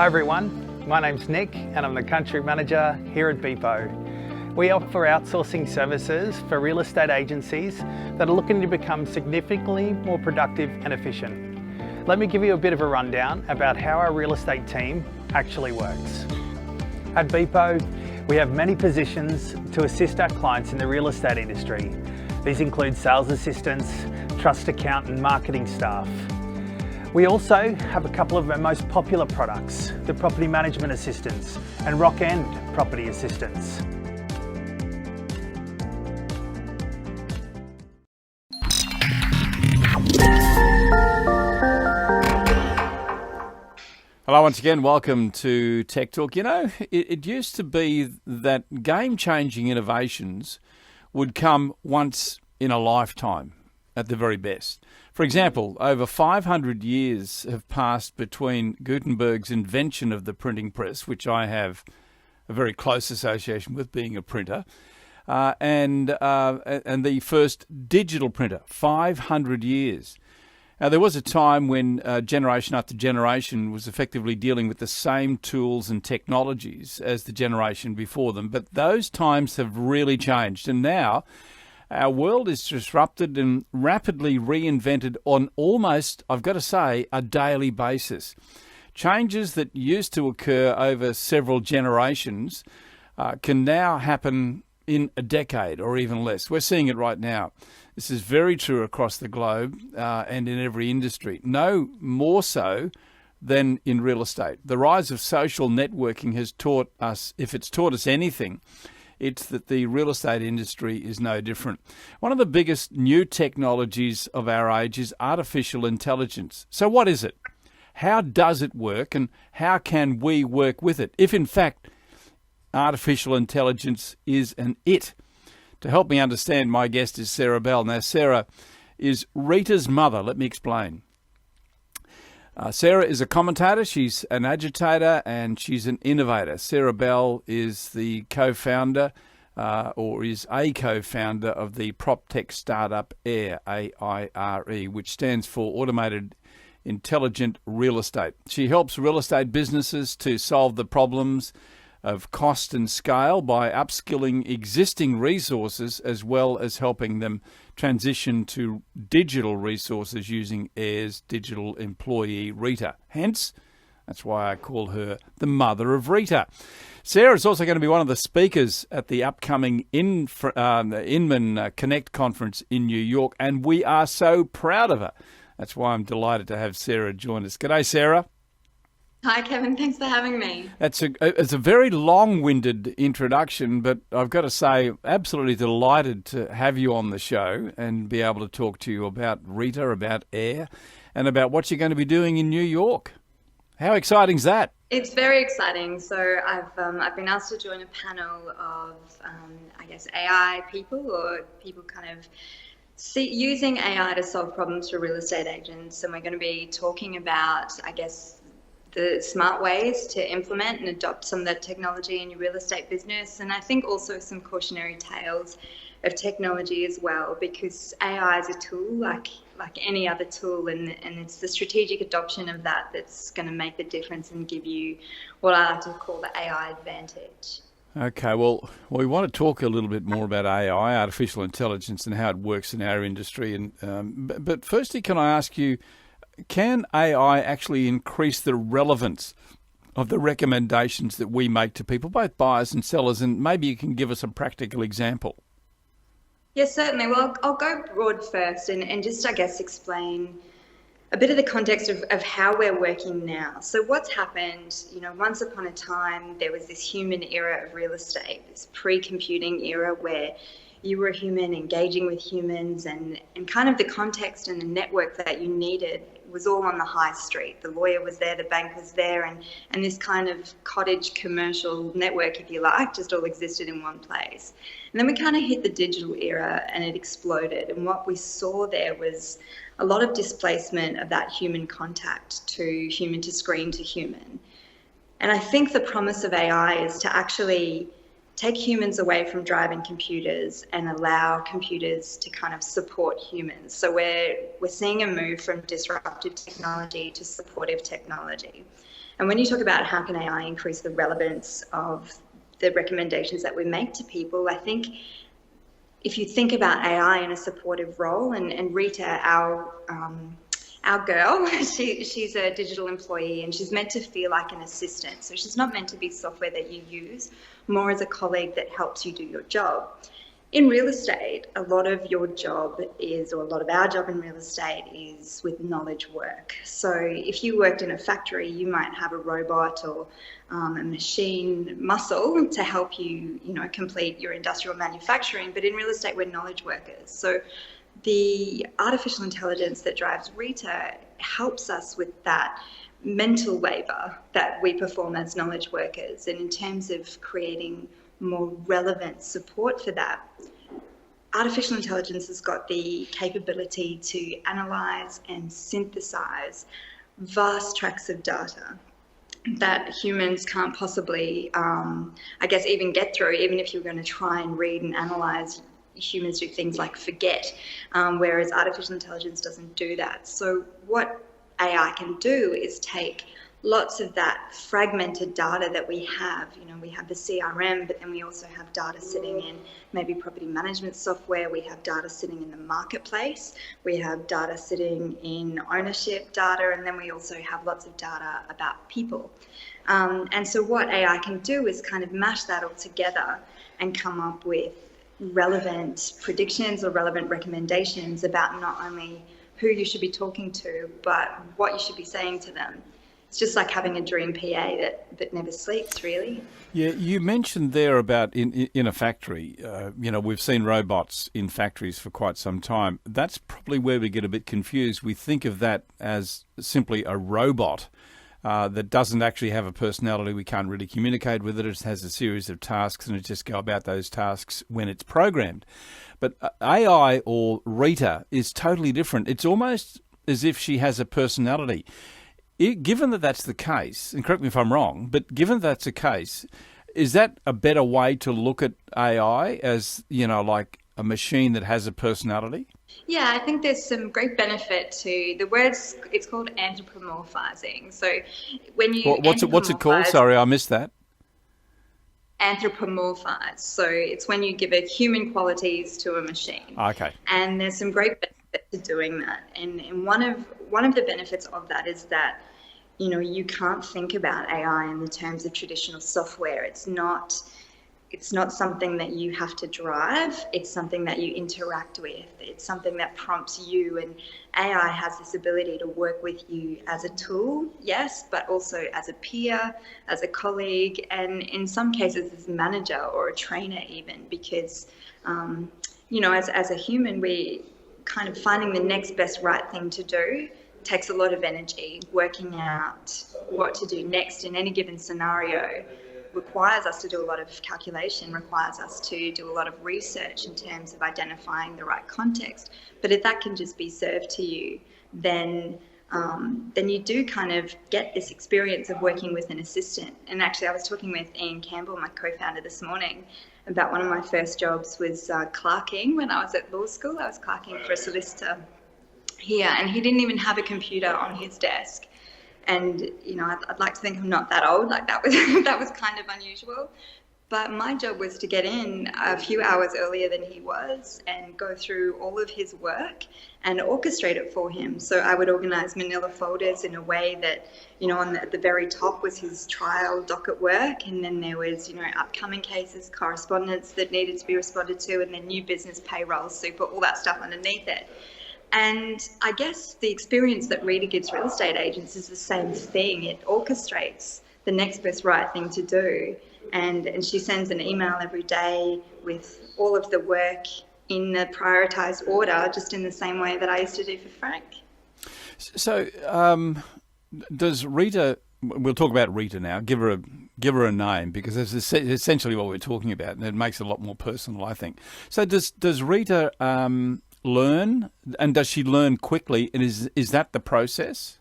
Hi everyone, my name's Nick and I'm the Country Manager here at Beepo. We offer outsourcing services for real estate agencies that are looking to become significantly more productive and efficient. Let me give you a bit of a rundown about how our real estate team actually works. At Beepo, we have many positions to assist our clients in the real estate industry. These include sales assistants, trust account and marketing staff. We also have a couple of our most popular products, the property management assistants and Rock End property assistants. Hello once again, welcome to Tech Talk. You know, it used to be that game-changing innovations would come once in a lifetime at the very best. For example, over 500 years have passed between Gutenberg's invention of the printing press, which I have a very close association with being a printer, and the first digital printer, 500 years. Now, there was a time when generation after generation was effectively dealing with the same tools and technologies as the generation before them, but those times have really changed, and now our world is disrupted and rapidly reinvented on almost, I've got to say, a daily basis. Changes that used to occur over several generations can now happen in a decade or even less. We're seeing it right now. This is very true across the globe and in every industry. No more so than in real estate. The rise of social networking has taught us, if it's taught us anything, it's that the real estate industry is no different. One of the biggest new technologies of our age is artificial intelligence. So what is it? How does it work and how can we work with it? If in fact artificial intelligence is an it. To help me understand, my guest is Sarah Bell. Now, Sarah is Rita's mother. Let me explain. Sarah is a commentator, she's an agitator, and she's an innovator. Sarah Bell is the co-founder, or is a co-founder of the prop tech startup Aire, A-I-R-E, which stands for Automated Intelligent Real Estate. She helps real estate businesses to solve the problems of cost and scale by upskilling existing resources as well as helping them transition to digital resources using Aire's digital employee, Rita. Hence, that's why I call her the mother of Rita. Sarah is also going to be one of the speakers at the upcoming Inman Connect conference in New York, and we are so proud of her. That's why I'm delighted to have Sarah join us. G'day, Sarah. Hi, Kevin. Thanks for having me. It's a very long-winded introduction, but I've got to say, absolutely delighted to have you on the show and be able to talk to you about Rita, about Aire, and about what you're going to be doing in New York. How exciting is that? It's very exciting. So I've been asked to join a panel of, AI people or people kind of using AI to solve problems for real estate agents. And we're going to be talking about, the smart ways to implement and adopt some of that technology in your real estate business. And I think also some cautionary tales of technology as well, because AI is a tool like any other tool, and it's the strategic adoption of that that's going to make the difference and give you what I like to call the AI advantage. Okay, well, we want to talk a little bit more about AI, artificial intelligence, and how it works in our industry. And but firstly, can I ask you, can AI actually increase the relevance of the recommendations that we make to people, both buyers and sellers? And maybe you can give us a practical example. Yes, certainly. Well, I'll go broad first and just, explain a bit of the context of how we're working now. So what's happened, once upon a time, there was this human era of real estate, this pre-computing era where you were a human engaging with humans, and kind of the context and the network that you needed was all on the high street. The lawyer was there, the bank was there, and this kind of cottage commercial network, if you like, just all existed in one place. And then we kind of hit the digital era and it exploded. And what we saw there was a lot of displacement of that human contact to human to screen to human. And I think the promise of AI is to actually take humans away from driving computers and allow computers to kind of support humans. So we're seeing a move from disruptive technology to supportive technology. And when you talk about how can AI increase the relevance of the recommendations that we make to people, I think if you think about AI in a supportive role, and Rita, our girl, she's a digital employee, and she's meant to feel like an assistant. So she's not meant to be software that you use, more as a colleague that helps you do your job. In real estate, a lot of your job is, or a lot of our job in real estate is with knowledge work. So if you worked in a factory, you might have a robot or a machine muscle to help you, complete your industrial manufacturing. But in real estate, we're knowledge workers. So the artificial intelligence that drives Rita helps us with that mental labour that we perform as knowledge workers. And in terms of creating more relevant support for that, artificial intelligence has got the capability to analyse and synthesise vast tracts of data that humans can't possibly, even get through. Even if you're going to try and read and analyse, humans do things like forget, whereas artificial intelligence doesn't do that. So what AI can do is take lots of that fragmented data that we have. We have the CRM, but then we also have data sitting in maybe property management software. We have data sitting in the marketplace. We have data sitting in ownership data, and then we also have lots of data about people. And so what AI can do is kind of mash that all together and come up with relevant predictions or relevant recommendations about not only who you should be talking to, but what you should be saying to them. It's just like having a dream PA that never sleeps, really. Yeah, you mentioned there about in a factory. We've seen robots in factories for quite some time. That's probably where we get a bit confused. We think of that as simply a robot that doesn't actually have a personality. We can't really communicate with it. It has a series of tasks, and it just go about those tasks when it's programmed. But AI or Rita is totally different. It's almost as if she has a personality. Given that that's the case, and correct me if I'm wrong, but given that's the case, is that a better way to look at AI as, like a machine that has a personality? Yeah, I think there's some great benefit to the words. It's called anthropomorphizing. So when you what's it called? Sorry, I missed that. Anthropomorphize. So it's when you give it human qualities to a machine. Okay. And there's some great benefit to doing that. And one of the benefits of that is that you can't think about AI in the terms of traditional software. It's not something that you have to drive. It's something that you interact with. It's something that prompts you, and AI has this ability to work with you as a tool, yes, but also as a peer, as a colleague, and in some cases as a manager or a trainer even, because, as a human, we kind of finding the next best right thing to do takes a lot of energy. Working out what to do next in any given scenario requires us to do a lot of calculation, requires us to do a lot of research in terms of identifying the right context. But if that can just be served to you, then you do kind of get this experience of working with an assistant. And actually, I was talking with Ian Campbell, my co-founder, this morning, about one of my first jobs was clerking. When I was at law school, I was clerking for a solicitor here, and he didn't even have a computer on his desk. And I'd like to think I'm not that old. Like that was kind of unusual. But my job was to get in a few hours earlier than he was and go through all of his work and orchestrate it for him. So I would organise manila folders in a way that, at the very top was his trial docket work, and then there was, upcoming cases, correspondence that needed to be responded to, and then new business, payroll, super, all that stuff underneath it. And I guess the experience that Rita gives real estate agents is the same thing. It orchestrates the next best right thing to do. And she sends an email every day with all of the work in the prioritised order, just in the same way that I used to do for Frank. So does Rita, we'll talk about Rita now, give her a name, because that's essentially what we're talking about, and it makes it a lot more personal, I think. So does Rita learn, and does she learn quickly, and is that the process?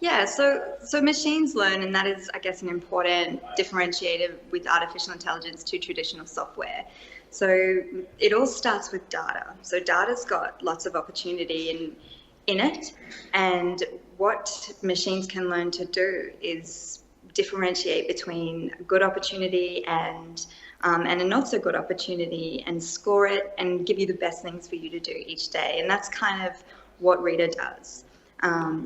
Yeah, so machines learn, and that is, I guess, an important differentiator with artificial intelligence to traditional software. So it all starts with data. So data's got lots of opportunity in it. And what machines can learn to do is differentiate between a good opportunity and a not so good opportunity, and score it and give you the best things for you to do each day. And that's kind of what Rita does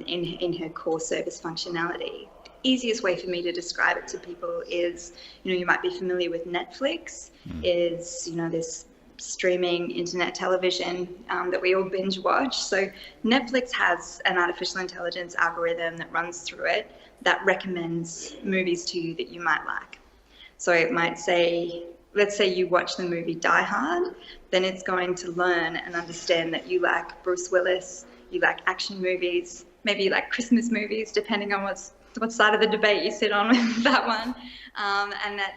in her core service functionality. Easiest way for me to describe it to people is, you might be familiar with Netflix, is, this streaming internet television that we all binge watch. So Netflix has an artificial intelligence algorithm that runs through it that recommends movies to you that you might like. So it might say, let's say you watch the movie Die Hard, then it's going to learn and understand that you like Bruce Willis, you like action movies, maybe you like Christmas movies, depending on what side of the debate you sit on with that one. And that,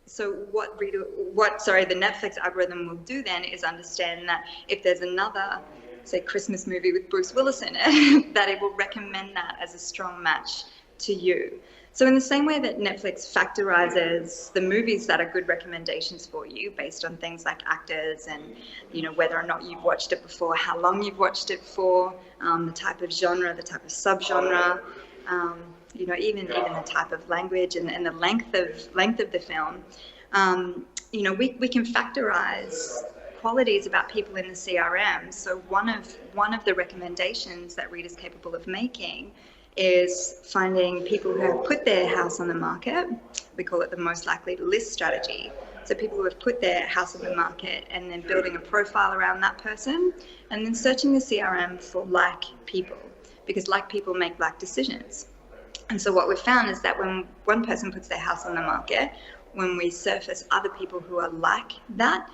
so what the Netflix algorithm will do then is understand that if there's another, say, Christmas movie with Bruce Willis in it, that it will recommend that as a strong match to you. So in the same way that Netflix factorizes the movies that are good recommendations for you based on things like actors and, whether or not you've watched it before, how long you've watched it for, the type of genre, the type of subgenre, even the type of language and the length of the film, we can factorize qualities about people in the CRM. So one of the recommendations that Rita's capable of making is finding people who have put their house on the market. We call it the most likely to list strategy. So people who have put their house on the market and then building a profile around that person, and then searching the CRM for like people, because like people make like decisions. And so what we've found is that when one person puts their house on the market, when we surface other people who are like that,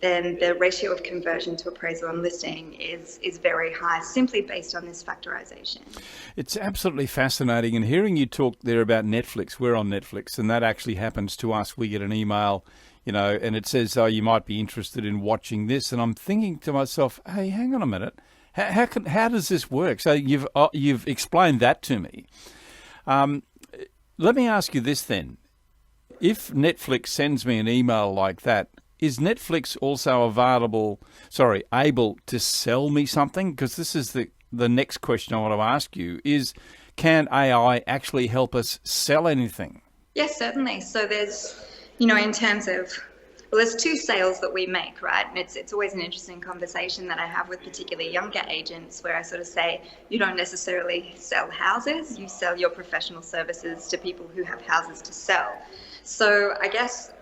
then the ratio of conversion to appraisal and listing is very high, simply based on this factorization. It's absolutely fascinating. And hearing you talk there about Netflix, we're on Netflix, and that actually happens to us. We get an email, and it says, oh, you might be interested in watching this. And I'm thinking to myself, hey, hang on a minute. How does this work? So you've explained that to me. Let me ask you this then. If Netflix sends me an email like that, is Netflix also able to sell me something? Because this is the next question I want to ask you is, can AI actually help us sell anything? Yes, certainly. So there's, in terms of, there's two sales that we make, right? And it's always an interesting conversation that I have with particularly younger agents, where I sort of say, you don't necessarily sell houses, you sell your professional services to people who have houses to sell. So I guess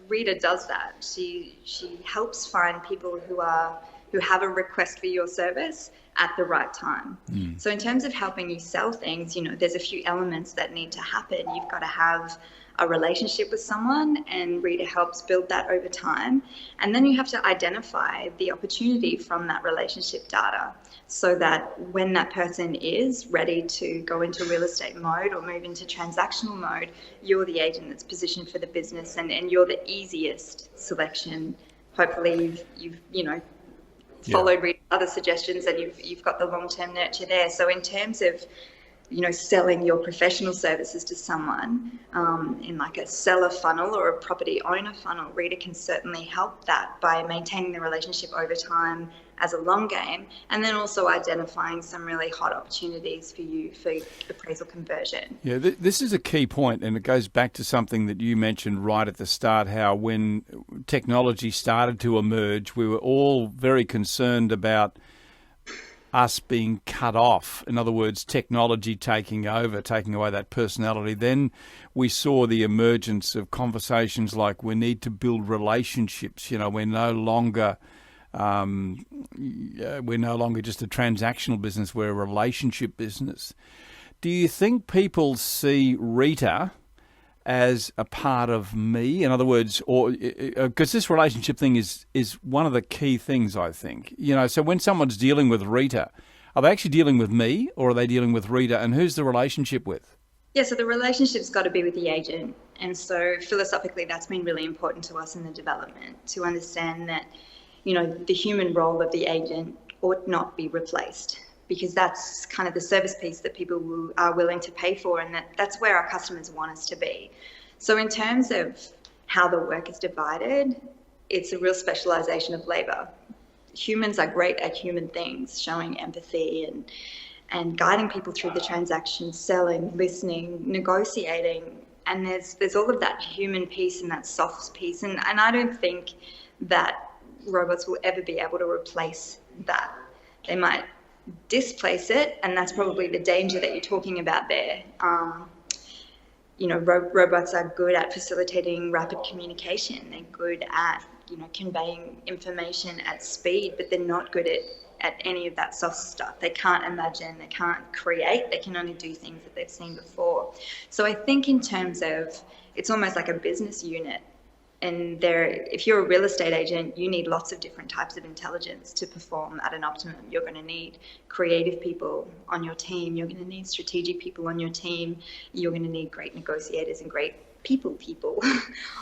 Rita does that. She helps find people who have a request for your service at the right time. So in terms of helping you sell things, there's a few elements that need to happen. You've got to have a relationship with someone, and Rita helps build that over time. And then you have to identify the opportunity from that relationship data, so that when that person is ready to go into real estate mode or move into transactional mode, you're the agent that's positioned for the business, and you're the easiest selection. Hopefully you've followed Rita's other suggestions, and you've got the long-term nurture there. So in terms of selling your professional services to someone in like a seller funnel or a property owner funnel, Rita can certainly help that by maintaining the relationship over time as a long game, and then also identifying some really hot opportunities for you for appraisal conversion. Yeah, this is a key point, and it goes back to something that you mentioned right at the start, how when technology started to emerge, we were all very concerned about us being cut off. In other words, technology taking over, taking away that personality. Then we saw the emergence of conversations like, we need to build relationships. We're no longer just a transactional business, we're a relationship business. Do you think people see Rita as a part of me? In other words, or because this relationship thing is one of the key things, I think. So when someone's dealing with Rita, are they actually dealing with me, or are they dealing with Rita, and who's the relationship with? Yeah, so the relationship's got to be with the agent. And so philosophically, that's been really important to us in the development, to understand that, the human role of the agent ought not be replaced, because that's kind of the service piece that people are willing to pay for, and that's where our customers want us to be. So in terms of how the work is divided, it's a real specialization of labor. humans are great at human things, showing empathy and guiding people through the transaction, selling, listening, negotiating. And there's all of that human piece and that soft piece. And I don't think that robots will ever be able to replace that. They might displace it, and that's probably the danger that you're talking about there. Robots are good at facilitating rapid communication. They're good at, conveying information at speed, but they're not good at any of that soft stuff. They can't imagine, they can't create, they can only do things that they've seen before. So I think in terms of, it's almost like a business unit. And if you're a real estate agent, you need lots of different types of intelligence to perform at an optimum. You're going to need creative people on your team. You're going to need strategic people on your team. You're going to need great negotiators and great people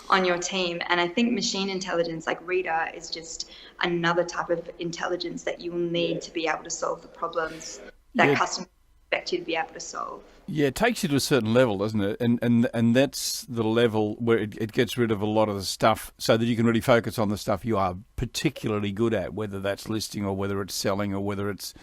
on your team. And I think machine intelligence like Rita is just another type of intelligence that you will need to be able to solve the problems that customers expect you to be able to solve. Yeah, it takes you to a certain level, doesn't it? And that's the level where it gets rid of a lot of the stuff so that you can really focus on the stuff you are particularly good at, whether that's listing or whether it's selling or whether it's,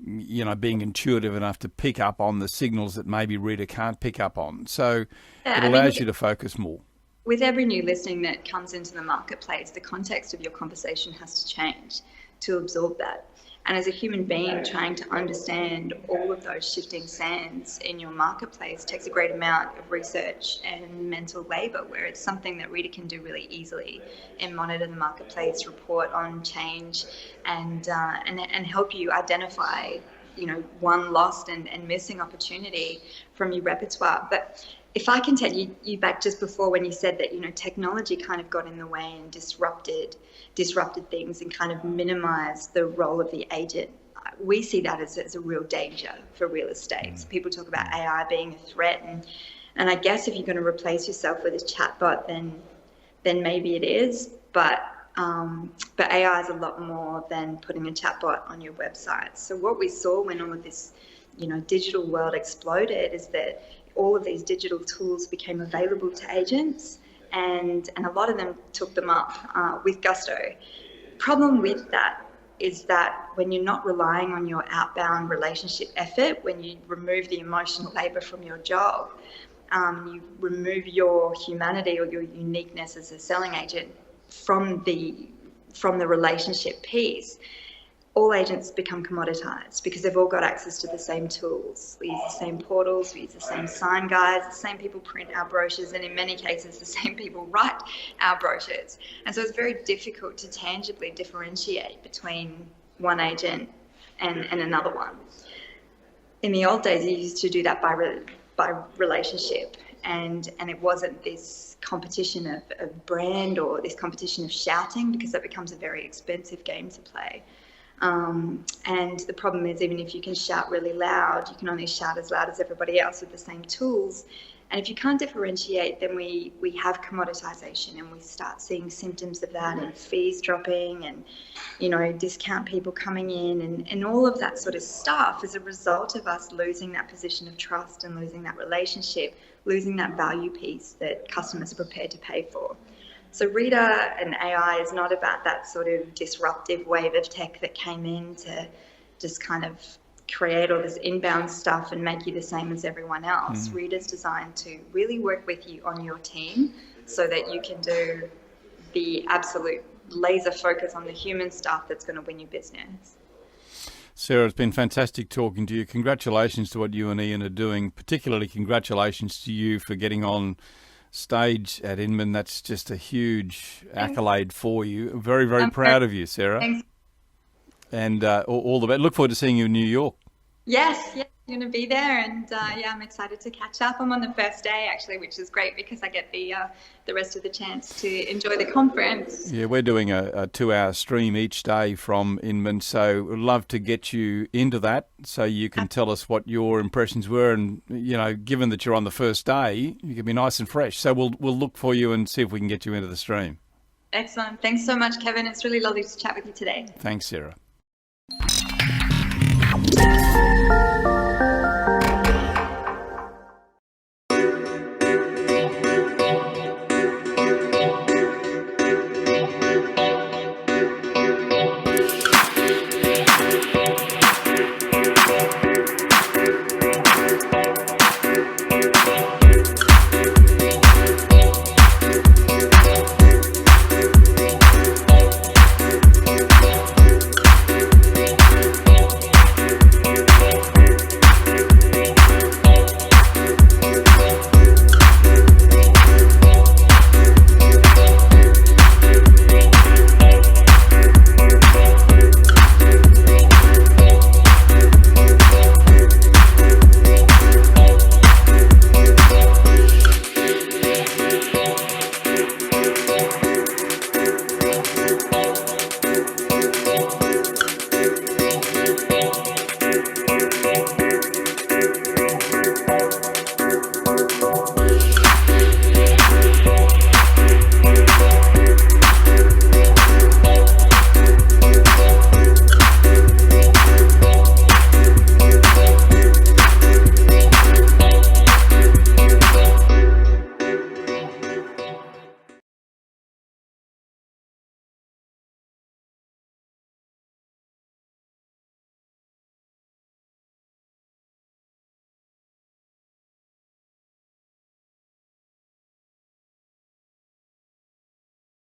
being intuitive enough to pick up on the signals that maybe Rita can't pick up on. So it allows you to focus more. With every new listing that comes into the marketplace, the context of your conversation has to change to absorb that. And as a human being, trying to understand all of those shifting sands in your marketplace takes a great amount of research and mental labor, where it's something that Rita can do really easily and monitor the marketplace, report on change, and help you identify, one lost and missing opportunity from your repertoire. But if I can take you back just before when you said that, technology kind of got in the way and disrupted things and kind of minimized the role of the agent. We see that as a real danger for real estate. So people talk about AI being a threat, and I guess if you're going to replace yourself with a chatbot, then maybe it is. But AI is a lot more than putting a chatbot on your website. So what we saw when all of this, digital world exploded is that all of these digital tools became available to agents, and a lot of them took them up with gusto. Problem with that is that when you're not relying on your outbound relationship effort, when you remove the emotional labor from your job, you remove your humanity or your uniqueness as a selling agent from the relationship piece, all agents become commoditized because they've all got access to the same tools. We use the same portals, we use the same sign guides, the same people print our brochures, and in many cases, the same people write our brochures. And so it's very difficult to tangibly differentiate between one agent and another one. In the old days, you used to do that by relationship, and it wasn't this competition of brand or this competition of shouting, because that becomes a very expensive game to play. And the problem is, even if you can shout really loud, you can only shout as loud as everybody else with the same tools. And if you can't differentiate, then we have commoditization, and we start seeing symptoms of that, and fees dropping, and discount people coming in, and all of that sort of stuff as a result of us losing that position of trust and losing that relationship, losing that value piece that customers are prepared to pay for. So Rita and AI is not about that sort of disruptive wave of tech that came in to just kind of create all this inbound stuff and make you the same as everyone else. Rita's designed to really work with you on your team so that you can do the absolute laser focus on the human stuff that's going to win you business. Sarah, it's been fantastic talking to you. Congratulations to what you and Ian are doing. Particularly congratulations to you for getting on stage at Inman. That's just a huge accolade for you. Very, very proud of you, Sarah. Thanks. And all the best. Look forward to seeing you in New York. Yes, I'm going to be there, and I'm excited to catch up. I'm on the first day actually, which is great because I get the rest of the chance to enjoy the conference. Yeah, we're doing a 2-hour stream each day from Inman, so we'd love to get you into that so you can tell us what your impressions were, and given that you're on the first day, you can be nice and fresh. So we'll look for you and see if we can get you into the stream. Excellent. Thanks so much, Kevin. It's really lovely to chat with you today. Thanks, Sarah.